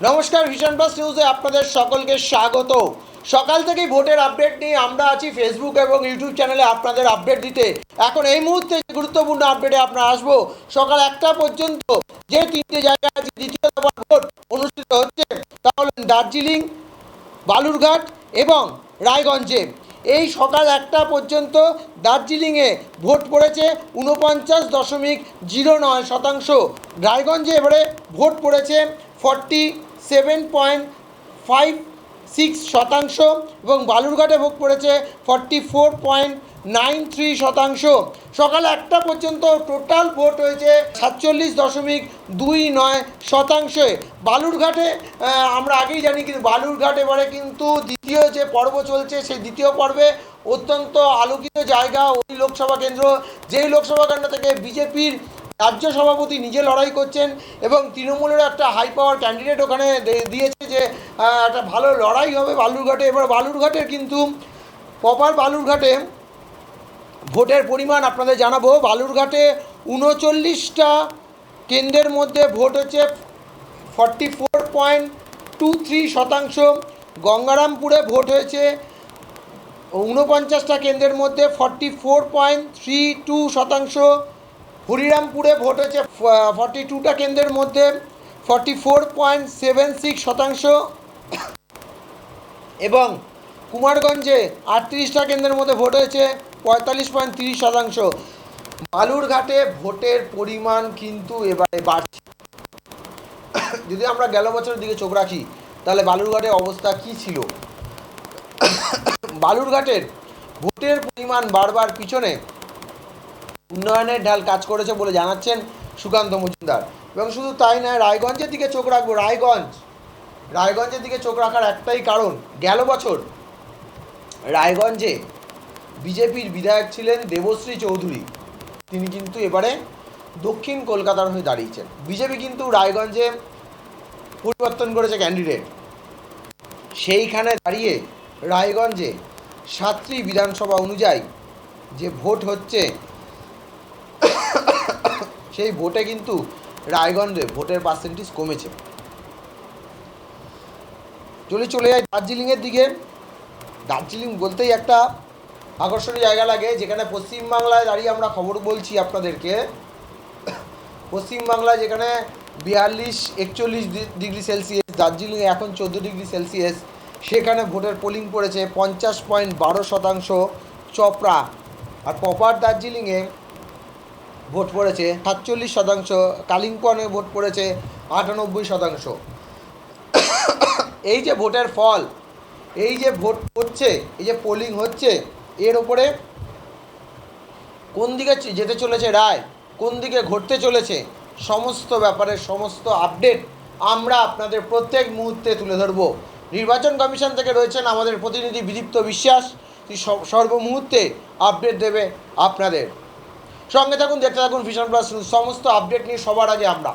নমস্কার, vision plus নিউজে আপনাদের সকলকে স্বাগত। সকাল থেকেই ভোটের আপডেট নিয়ে আমরা আছি ফেসবুক এবং ইউটিউব চ্যানেলে আপনাদের আপডেট দিতে। এখন এই মুহূর্তে গুরুত্বপূর্ণ আপডেটে আপনারা আসবো। সকাল 1টা পর্যন্ত যে 3টে জায়গায় দ্বিতীয় দফার ভোট অনুষ্ঠিত হচ্ছে তা হল দার্জিলিং, বালুরঘাট এবং রায়গঞ্জে। এই সকাল 1টা পর্যন্ত দার্জিলিংয়ে ভোট পড়েছে 49.09%। রায়গঞ্জে এবারে ভোট পড়েছে 47.56% এবং বালুরঘাটে ভোট পড়েছে 44.93%। সকাল 1টা পর্যন্ত টোটাল ভোট হয়েছে 47.29%। বালুরঘাটে আমরা আগেই জানি, কিন্তু বালুরঘাট এবারে কিন্তু দ্বিতীয় যে পর্ব চলছে সেই দ্বিতীয় পর্বে অত্যন্ত আলোকিত জায়গা ওই লোকসভা কেন্দ্র, যেই লোকসভা কেন্দ্র থেকে বিজেপির রাজ্য সভাপতি নিজে লড়াই করছেন এবং তৃণমূলের একটা হাই পাওয়ার ক্যান্ডিডেট ওখানে দিয়েছে যে একটা ভালো লড়াই হবে বালুরঘাটে। এবার বালুরঘাটের কিন্তু প্রপার বালুরঘাটে ভোটের পরিমাণ আপনাদের জানাবো। বালুরঘাটে 39টা কেন্দ্রের মধ্যে ভোট হচ্ছে 44.23%। গঙ্গারামপুরে ভোট হয়েছে 49টা কেন্দ্রের মধ্যে 44.32%। হরিরামপুরে ভোট হয়েছে 42টা কেন্দ্রের মধ্যে 44.76%। এবং কুমারগঞ্জে 38টা কেন্দ্রের মধ্যে ভোট হয়েছে 45.30%। বালুরঘাটে ভোটের পরিমাণ কিন্তু এবারে বাড়ছে। যদি আমরা গেল বছরের দিকে চোখ রাখি তাহলে বালুরঘাটের অবস্থা কী ছিল। বালুরঘাটের ভোটের পরিমাণ বাড়বার পিছনে উন্নয়নের ঢাল কাজ করেছে বলে জানাচ্ছেন সুকান্ত মজুমদার। এবং শুধু তাই নয়, রায়গঞ্জের দিকে চোখ রাখবো। রায়গঞ্জের দিকে চোখ রাখার একটাই কারণ, গেল বছর রায়গঞ্জে বিজেপির বিধায়ক ছিলেন দেবশ্রী চৌধুরী। তিনি কিন্তু এবারে দক্ষিণ কলকাতার হয়ে দাঁড়িয়েছেন। বিজেপি কিন্তু রায়গঞ্জে পরিবর্তন করেছে ক্যান্ডিডেট। সেইখানে দাঁড়িয়ে রায়গঞ্জে 7টি বিধানসভা অনুযায়ী যে ভোট হচ্ছে সেই ভোটে কিন্তু রায়গঞ্জে ভোটের পার্সেন্টেজ কমেছে। চলে যায় দার্জিলিংয়ের দিকে। দার্জিলিং বলতেই একটা আকর্ষণীয় জায়গা লাগে, যেখানে পশ্চিমবাংলায় দাঁড়িয়ে আমরা খবর বলছি আপনাদেরকে। পশ্চিমবাংলায় যেখানে 42-41 ডিগ্রি সেলসিয়াস, দার্জিলিংয়ে এখন 14 ডিগ্রি সেলসিয়াস, সেখানে ভোটের পোলিং পড়েছে 50.12%। চপড়া আর প্রপার দার্জিলিংয়ে ভোট পড়েছে 47%। কালিম্পংয়ে ভোট পড়েছে 98%। এই যে ভোটের ফল, এই যে ভোট হচ্ছে, এই যে পোলিং হচ্ছে, এর ওপরে কোন দিকে যেতে চলেছে রায়, কোন দিকে ঘটতে চলেছে, সমস্ত ব্যাপারের সমস্ত আপডেট আমরা আপনাদের প্রত্যেক মুহূর্তে তুলে ধরব। নির্বাচন কমিশন থেকে রয়েছেন আমাদের প্রতিনিধি বিদীপ্ত বিশ্বাস, সর্বমুহূর্তে আপডেট দেবে আপনাদের। সঙ্গে থাকুন, দেখতে থাকুন ভিশন প্লাস নিউজ। সমস্ত আপডেট নিয়ে সবার আগে আমরা।